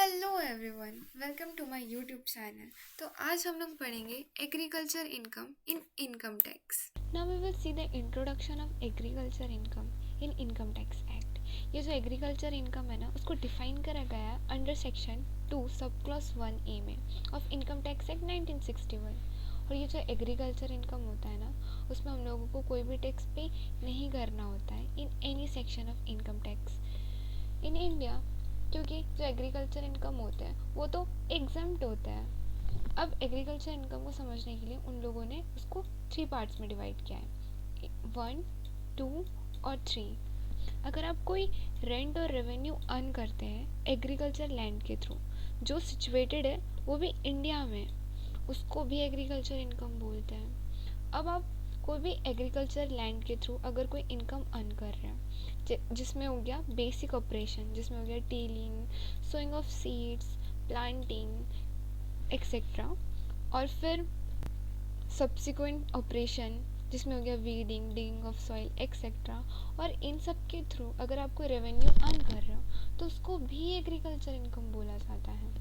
Hello everyone, welcome to my YouTube channel. तो आज हम लोग पढ़ेंगे agriculture income in income tax. Now we will see the introduction of agriculture income in Income Tax Act. ये जो agriculture income है ना, उसको डिफाइन करा गया है अंडर सेक्शन 2 सब क्लॉज 1A में ऑफ इनकम टैक्स एक्ट 1961। और ये जो एग्रीकल्चर इनकम होता है ना, उसमें हम लोगों को कोई भी टैक्स पे नहीं करना होता है in any section of income tax in India, क्योंकि जो एग्रीकल्चर इनकम होता है वो तो एग्जम्प्ट होता है। अब एग्रीकल्चर इनकम को समझने के लिए उन लोगों ने उसको 3 पार्ट्स में डिवाइड किया है, 1, 2 और 3। अगर आप कोई रेंट और रेवेन्यू अर्न करते हैं एग्रीकल्चर लैंड के थ्रू जो सिचुएटेड है वो भी इंडिया में, उसको भी एग्रीकल्चर इनकम बोलते हैं। अब आप कोई भी एग्रीकल्चर लैंड के थ्रू अगर कोई इनकम अर्न कर रहे हैं जिसमें हो गया बेसिक ऑपरेशन, जिसमें हो गया tilling, sowing of seeds, planting etcetera, और फिर सब्सिक्वेंट ऑपरेशन जिसमें हो गया weeding, digging of soil etcetera, और इन सब के थ्रू अगर आप कोई रेवेन्यू अर्न कर रहे हो तो उसको भी एग्रीकल्चर इनकम बोला जाता है।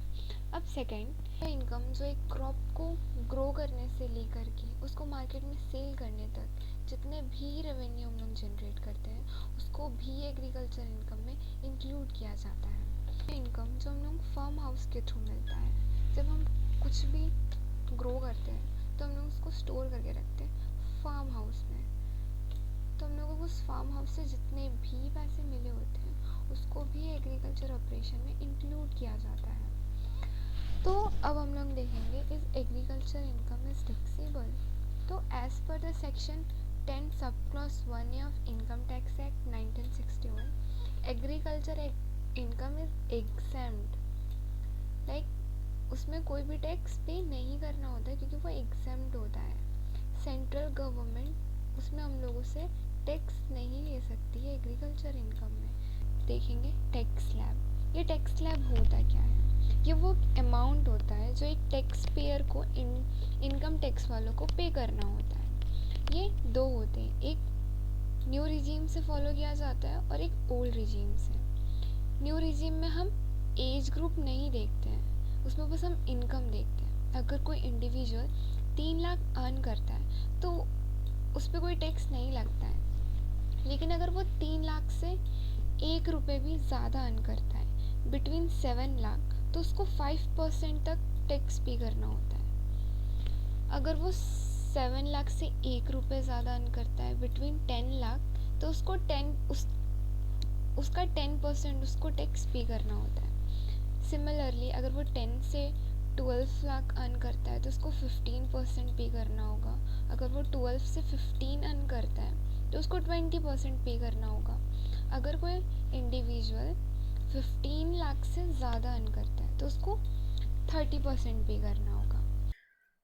अब सेकेंड इनकम जो एक क्रॉप को ग्रो करने से लेकर के उसको मार्केट में सेल करने तक जितने भी रेवेन्यू हम लोग जनरेट करते हैं उसको भी एग्रीकल्चर इनकम में इंक्लूड किया जाता है। इनकम जो हम लोग फार्म हाउस के थ्रू मिलता है, जब हम कुछ भी ग्रो करते हैं तो हम लोग उसको स्टोर करके रखते हैं फार्म हाउस में, तो हम लोगों को उस फार्म हाउस से जितने भी पैसे मिले होते हैं उसको भी एग्रीकल्चर ऑपरेशन में इंक्लूड किया जाता है। तो अब हम लोग देखेंगे is agriculture income is taxable. तो as per the section 10 sub clause 1A of income tax act 1961 agriculture income is exempt, like उसमें कोई भी टैक्स पे नहीं करना होता है क्योंकि वो एग्जेम्प्ट होता है। सेंट्रल गवर्नमेंट उसमें हम लोगों से टैक्स नहीं ले सकती है एग्रीकल्चर इनकम में। देखेंगे टैक्स स्लैब। ये टैक्स स्लैब होता क्या है? ये वो अमाउंट होता है जो एक टैक्स पेयर को इनकम टैक्स वालों को पे करना होता है। ये दो होते हैं, एक न्यू रिजीम से फॉलो किया जाता है और एक ओल्ड रिजीम से। न्यू रिजीम में हम एज ग्रुप नहीं देखते हैं, उसमें बस हम इनकम देखते हैं। अगर कोई इंडिविजुअल 3 लाख अर्न करता है तो उस पर कोई टैक्स नहीं लगता है, लेकिन अगर वो 3 लाख से 1 रुपये भी ज़्यादा अर्न करता है बिटवीन 7 लाख तो उसको 5% तक टैक्स पे करना होता है। अगर वो 7 लाख से 1 रुपये ज़्यादा अर्न करता है बिटवीन 10 लाख तो उसको उसका 10% उसको टैक्स पे करना होता है। सिमिलरली अगर वो 10 से 12 लाख अर्न करता है तो उसको 15% पे करना होगा। अगर वो 12 से 15 अर्न करता है तो उसको 20% पे करना होगा। अगर कोई इंडिविजुअल 15 लाख से ज़्यादा अर्न करता है तो उसको 30% पे करना होगा।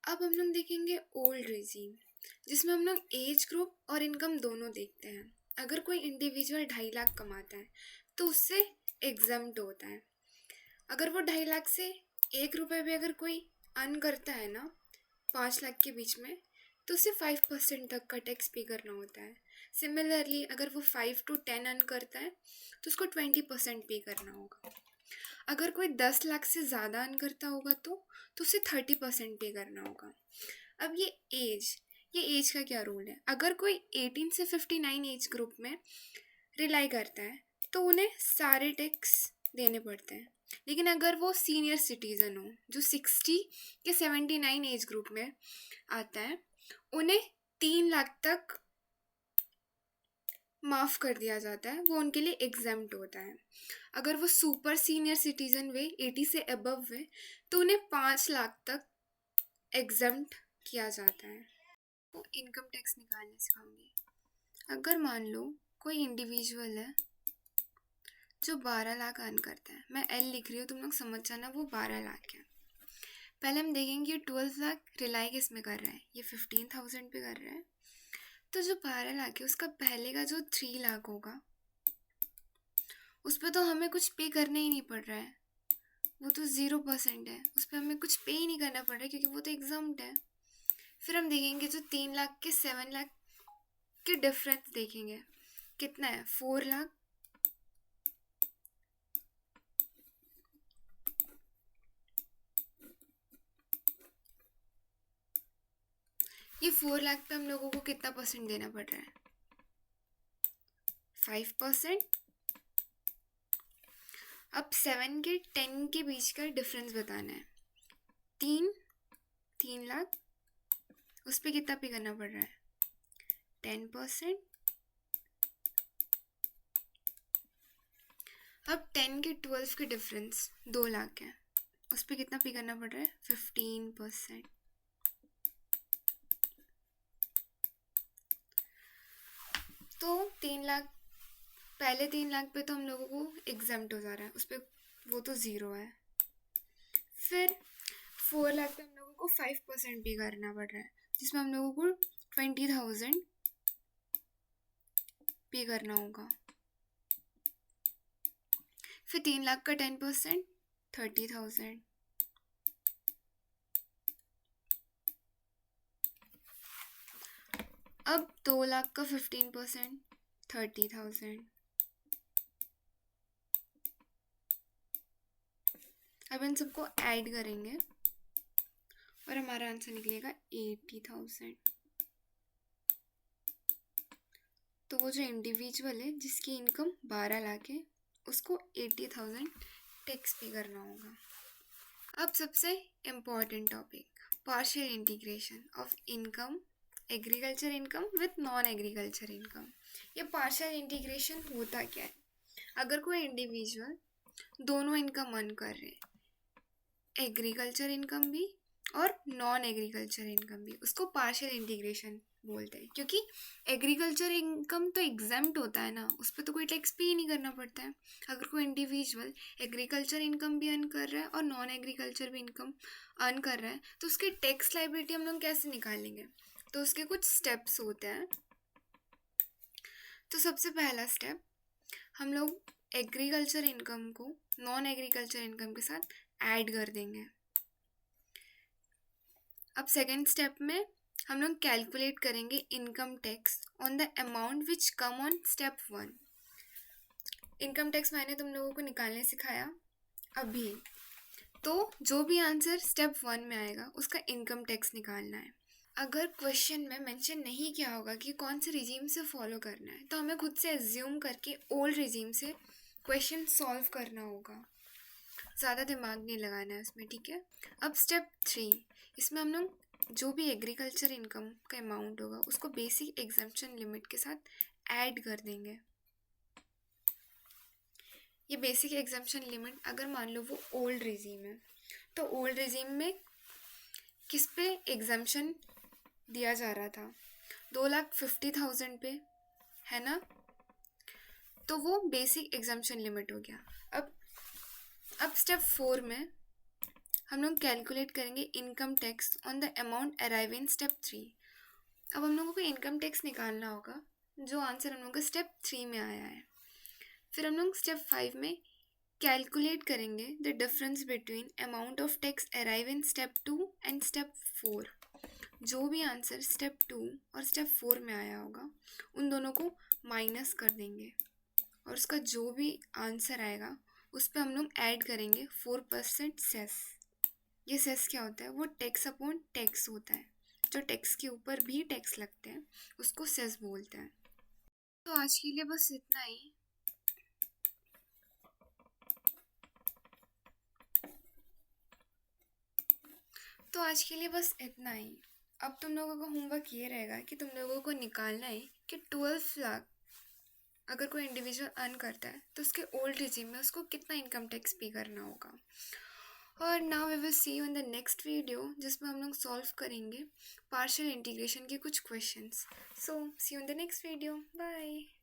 अब हम लोग देखेंगे ओल्ड रिजीम, जिसमें हम लोग एज ग्रुप और इनकम दोनों देखते हैं। अगर कोई इंडिविजुअल 2.5 लाख कमाता है तो उससे एग्जम्प्ट होता है। अगर वो 2.5 लाख से 1 रुपये भी अगर कोई अर्न करता है ना 5 लाख के बीच में, तो उसे 5% तक का टैक्स पे करना होता है। सिमिलरली अगर वो 5 to 10 अर्न करता है तो उसको 20% पे करना होगा। अगर कोई 10 लाख से ज़्यादा अर्न करता होगा तो उसे 30% पे करना होगा। अब ये एज का क्या रूल है? अगर कोई 18 से 59 एज ग्रुप में रिलाई करता है तो उन्हें सारे टैक्स देने पड़ते हैं, लेकिन अगर वो सीनियर सिटीज़न हो जो 60 के 79 एज ग्रुप में आता है उन्हें 3 लाख तक माफ़ कर दिया जाता है, वो उनके लिए एग्जेम्प्ट होता है। अगर वो सुपर सीनियर सिटीज़न वे 80 से अबव वे तो उन्हें 5 लाख तक एग्जेम्प्ट किया जाता है। वो इनकम टैक्स निकालने सिखाऊंगी। अगर मान लो कोई इंडिविजुअल है जो 12 लाख अर्न करता है, मैं एल लिख रही हूँ, तुम लोग समझ जाना वो 12 लाख है। पहले हम देखेंगे 12 लाख रिलाई किस में कर रहा है, ये 15,000 पे कर रहा है। तो जो 12 लाख है उसका पहले का जो 3 लाख होगा उस पर तो हमें कुछ पे करना ही नहीं पड़ रहा है, वो तो 0% है, उस पर हमें कुछ पे ही नहीं करना पड़ रहा है क्योंकि वो तो एग्जम्प्ट है। फिर हम देखेंगे जो 3 लाख के 7 लाख के डिफरेंस देखेंगे कितना है, 4 लाख ये 4 लाख पे हम लोगों को कितना परसेंट देना पड़ रहा है? 5%। अब 7 के 10 के बीच का डिफरेंस बताना है। 3 लाख, उस पर कितना पे करना पड़ रहा है? 10%। अब 10 के 12 के डिफरेंस 2 लाख है, उस पर कितना पे करना पड़ रहा है? 15%। तो 3 लाख, पहले 3 लाख पे तो हम लोगों को एग्जाम्प्ट हो जा रहा है, उस पर वो तो ज़ीरो है। फिर 4 लाख पे हम लोगों को 5% पे करना पड़ रहा है, जिसमें हम लोगों को 20,000 पे करना होगा। फिर 3 लाख का 10% 30,000। अब 2 लाख का 15% 30,000। अब इन सबको ऐड करेंगे और हमारा आंसर निकलेगा 80,000। तो वो जो इंडिविजुअल है जिसकी इनकम 12 लाख है, उसको 80,000 टैक्स पे करना होगा। अब सबसे important topic, partial integration of income, agriculture income with non agriculture income. ये पार्शियल इंटीग्रेशन होता क्या है? अगर कोई इंडिविजुअल दोनों इनकम अर्न कर रहे, एग्रीकल्चर इनकम भी और नॉन एग्रीकल्चर इनकम भी, उसको पार्शियल इंटीग्रेशन बोलते हैं। क्योंकि एग्रीकल्चर इनकम तो एग्जाम्प्ट होता है ना, उस पर तो कोई टैक्स पे ही नहीं करना पड़ता है। अगर कोई इंडिविजुअल एग्रीकल्चर इनकम भी अर्न कर रहा है और नॉन एग्रीकल्चर भी इनकम अर्न कर रहा है, तो उसकी टैक्स लायबिलिटी हम लोग कैसे निकालेंगे? तो उसके कुछ स्टेप्स होते हैं। तो सबसे पहला स्टेप, हम लोग एग्रीकल्चर इनकम को नॉन एग्रीकल्चर इनकम के साथ ऐड कर देंगे। अब सेकेंड स्टेप में हम लोग कैलकुलेट करेंगे income tax on the amount which come on step 1। Income tax मैंने तुम लोगों को निकालने सिखाया अभी, तो जो भी आंसर स्टेप 1 में आएगा उसका इनकम टैक्स निकालना है। अगर क्वेश्चन में मेंशन नहीं किया होगा कि कौन से रिजीम से फॉलो करना है, तो हमें खुद से एज्यूम करके ओल्ड रिजीम से क्वेश्चन सॉल्व करना होगा, ज़्यादा दिमाग नहीं लगाना है उसमें, ठीक है। अब स्टेप 3, इसमें हम लोग जो भी एग्रीकल्चर इनकम का अमाउंट होगा उसको बेसिक एग्जम्पशन लिमिट के साथ ऐड कर देंगे। ये बेसिक एग्जम्पशन लिमिट अगर मान लो वो ओल्ड रिजीम है, तो ओल्ड रिजीम में किस पे एग्जम्पशन दिया जा रहा था? 2,50,000 पे, है ना। तो वो बेसिक एग्जम्पशन लिमिट हो गया। अब स्टेप 4 में हम लोग कैलकुलेट करेंगे income tax on the amount arrive in step 3। अब हम लोगों को इनकम टैक्स निकालना होगा, जो आंसर हम लोग का स्टेप 3 में आया है। फिर हम लोग स्टेप 5 में कैलकुलेट करेंगे the difference between amount of tax arrive in step 2 and step 4। जो भी आंसर स्टेप 2 और स्टेप 4 में आया होगा उन दोनों को माइनस कर देंगे, और उसका जो भी आंसर आएगा उस पर हम लोग ऐड करेंगे 4% सेस। ये सेस क्या होता है? वो टैक्स अपॉन टैक्स होता है, जो टैक्स के ऊपर भी टैक्स लगते हैं उसको सेस बोलते हैं। तो आज के लिए बस इतना ही। अब तुम लोगों का होमवर्क ये रहेगा कि तुम लोगों को निकालना है कि 12 लाख अगर कोई इंडिविजुअल अर्न करता है तो उसके ओल्ड रिजीम में उसको कितना इनकम टैक्स पे करना होगा। और now we will see you in the next video, जिसमें हम लोग सॉल्व करेंगे पार्शियल इंटीग्रेशन के कुछ questions. So see you in the next video, bye.